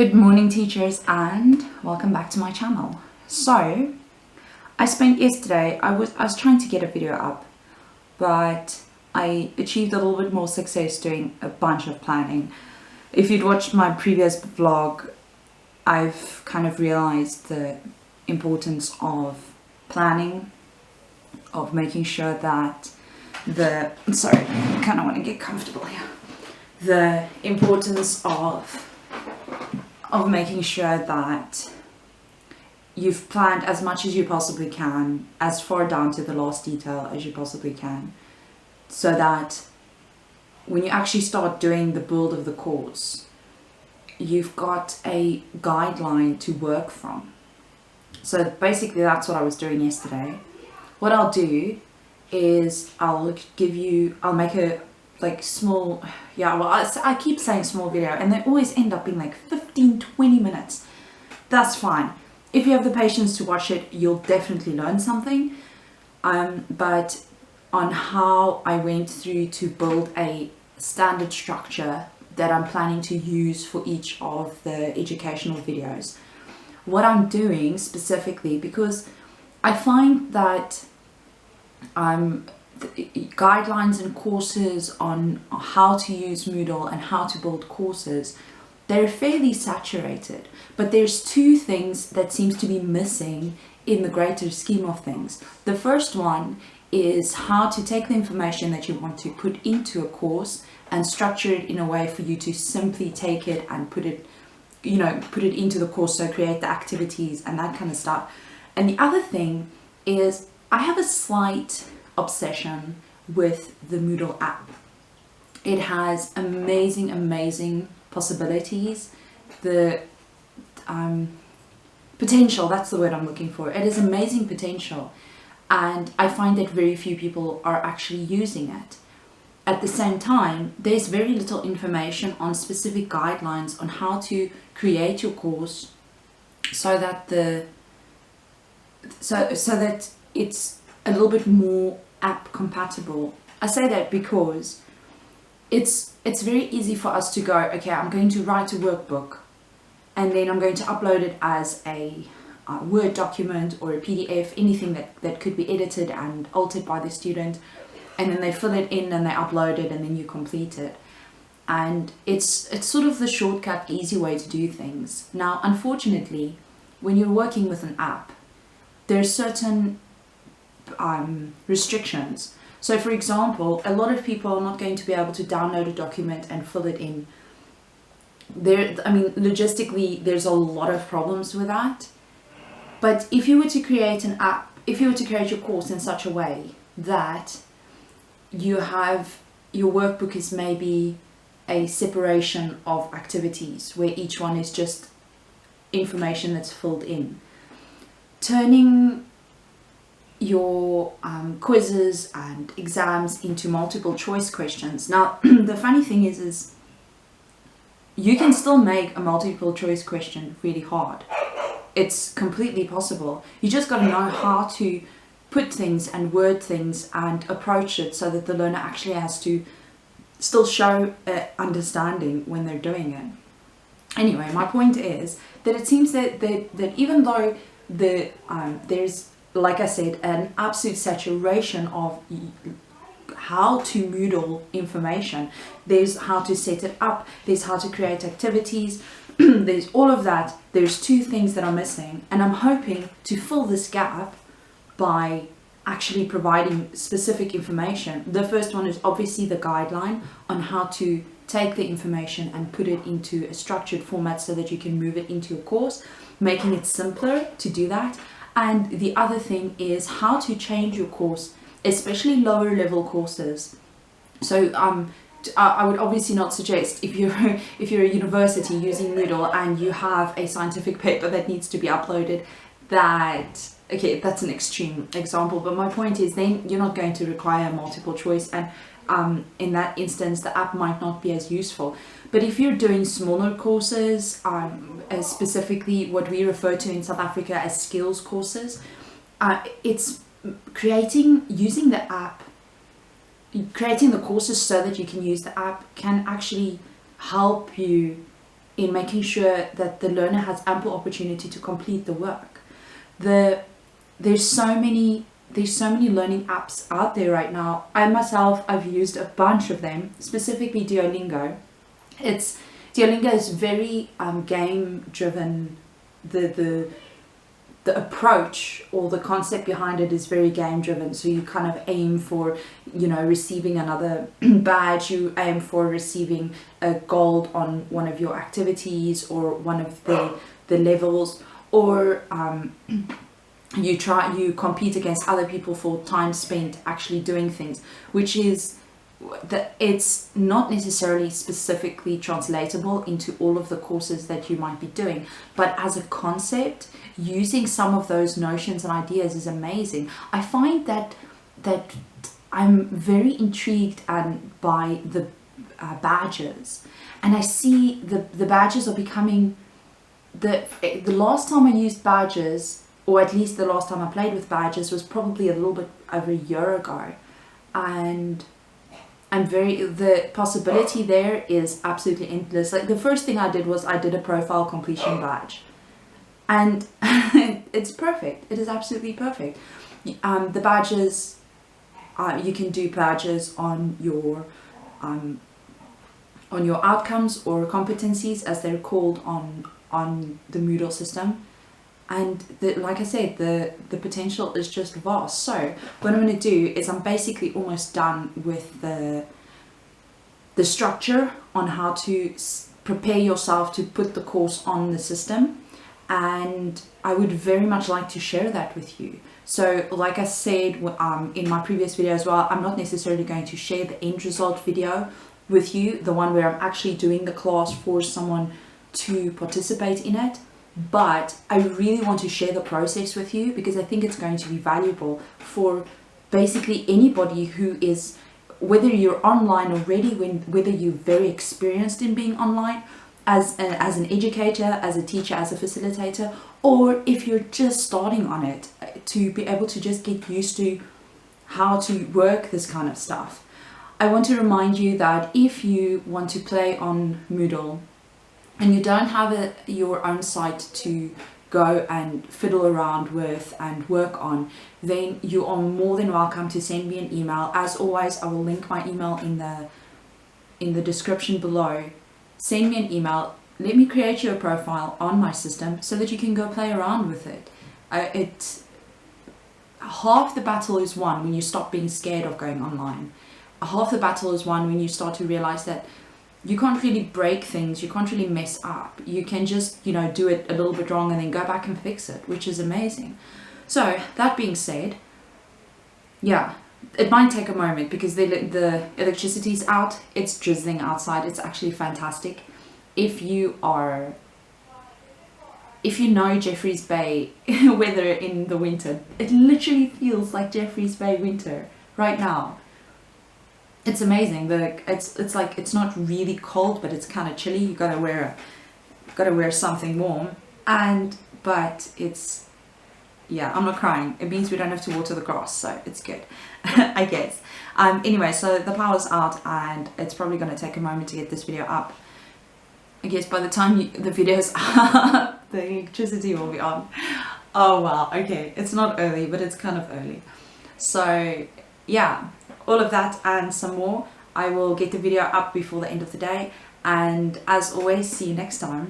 Good morning teachers and welcome back to my channel. So I spent yesterday, I was trying to get a video up, but I achieved a little bit more success doing a bunch of planning. If you'd watched my previous vlog, I've kind of realized the importance of planning, of making sure that I kind of want to get comfortable here. The importance of making sure that you've planned as much as you possibly can, as far down to the last detail as you possibly can, so that when you actually start doing the build of the course, you've got a guideline to work from. So basically that's what I was doing yesterday. What I'll do is I'll make a small, I keep saying small video and they always end up being like 15-20 minutes. That's fine. If you have the patience to watch it, you'll definitely learn something. But on how I went through to build a standard structure that I'm planning to use for each of the educational videos. What I'm doing specifically, because I find that guidelines and courses on how to use Moodle and how to build courses, they're fairly saturated, but there's two things that seems to be missing in the greater scheme of things. The first one is how to take the information that you want to put into a course and structure it in a way for you to simply take it and put it into the course, so create the activities and that kind of stuff. And the other thing is I have a slight obsession with the Moodle app. It has amazing possibilities. The potential, that's the word I'm looking for. It has amazing potential, and I find that very few people are actually using it. At the same time, there's very little information on specific guidelines on how to create your course so that it's a little bit more app compatible. I say that because it's very easy for us to go, okay, I'm going to write a workbook and then I'm going to upload it as a Word document or a PDF, anything that could be edited and altered by the student, and then they fill it in and they upload it and then you complete it. And it's sort of the shortcut, easy way to do things. Now, unfortunately, when you're working with an app, there's certain restrictions. So for example, a lot of people are not going to be able to download a document and fill it in. Logistically, there's a lot of problems with that. But if you were to create an app, if you were to create your course in such a way that you have your workbook is maybe a separation of activities where each one is just information that's filled in, turning your quizzes and exams into multiple choice questions. Now, the funny thing is you can still make a multiple choice question really hard. It's completely possible. You just got to know how to put things and word things and approach it so that the learner actually has to still show understanding when they're doing it. Anyway, my point is that it seems that even though there's, like I said, an absolute saturation of how to Moodle information. There's how to set it up, there's how to create activities, there's all of that. There's two things that are missing, and I'm hoping to fill this gap by actually providing specific information. The first one is obviously the guideline on how to take the information and put it into a structured format so that you can move it into your course, making it simpler to do that. And the other thing is how to change your course, especially lower level courses. So I would obviously not suggest, if you're a university using Moodle and you have a scientific paper that needs to be uploaded, that's an extreme example. But my point is, then you're not going to require multiple choice, and in that instance the app might not be as useful. But if you're doing smaller courses, specifically what we refer to in South Africa as skills courses, it's using the app, creating the courses so that you can use the app can actually help you in making sure that the learner has ample opportunity to complete the work. There's so many learning apps out there right now. I myself, I've used a bunch of them, specifically Duolingo. Duolingo is very game driven. The approach or the concept behind it is very game driven. So you kind of aim for, receiving another badge. You aim for receiving a gold on one of your activities or one of the levels, or you compete against other people for time spent actually doing things, which is that it's not necessarily specifically translatable into all of the courses that you might be doing, but as a concept, using some of those notions and ideas is amazing. I find that I'm very intrigued by the badges, and I see the badges are becoming the last time I used badges, or at least the last time I played with badges, was probably a little bit over a year ago, and the possibility there is absolutely endless. Like, the first thing I did was I did a profile completion badge, and it's perfect. It is absolutely perfect. The badges, you can do badges on your outcomes or competencies, as they're called on the Moodle system. And like I said, the potential is just vast. So what I'm going to do is I'm basically almost done with the structure on how to prepare yourself to put the course on the system. And I would very much like to share that with you. So like I said in my previous video as well, I'm not necessarily going to share the end result video with you, the one where I'm actually doing the class for someone to participate in it. But I really want to share the process with you, because I think it's going to be valuable for basically anybody who is, whether you're online already, whether you're very experienced in being online as an educator, as a teacher, as a facilitator, or if you're just starting on it, to be able to just get used to how to work this kind of stuff. I want to remind you that if you want to play on Moodle, and you don't have your own site to go and fiddle around with and work on, then you are more than welcome to send me an email. As always, I will link my email in the description below. Send me an email. Let me create you a profile on my system so that you can go play around with it. Half the battle is won when you stop being scared of going online. Half the battle is won when you start to realize that you can't really break things, you can't really mess up. You can just, do it a little bit wrong and then go back and fix it, which is amazing. So, that being said, yeah, it might take a moment because the electricity's out, it's drizzling outside, it's actually fantastic. If you know Jeffreys Bay weather in the winter, it literally feels like Jeffreys Bay winter right now. It's amazing. It's like, it's not really cold, but it's kind of chilly. You gotta wear something warm. But it's, yeah, I'm not crying. It means we don't have to water the grass, so it's good, I guess. Anyway, so the power's out, and it's probably gonna take a moment to get this video up. I guess by the time the video's up, the electricity will be on. Oh wow, okay. It's not early, but it's kind of early. So yeah, all of that and some more. I will get the video up before the end of the day, and as always, see you next time.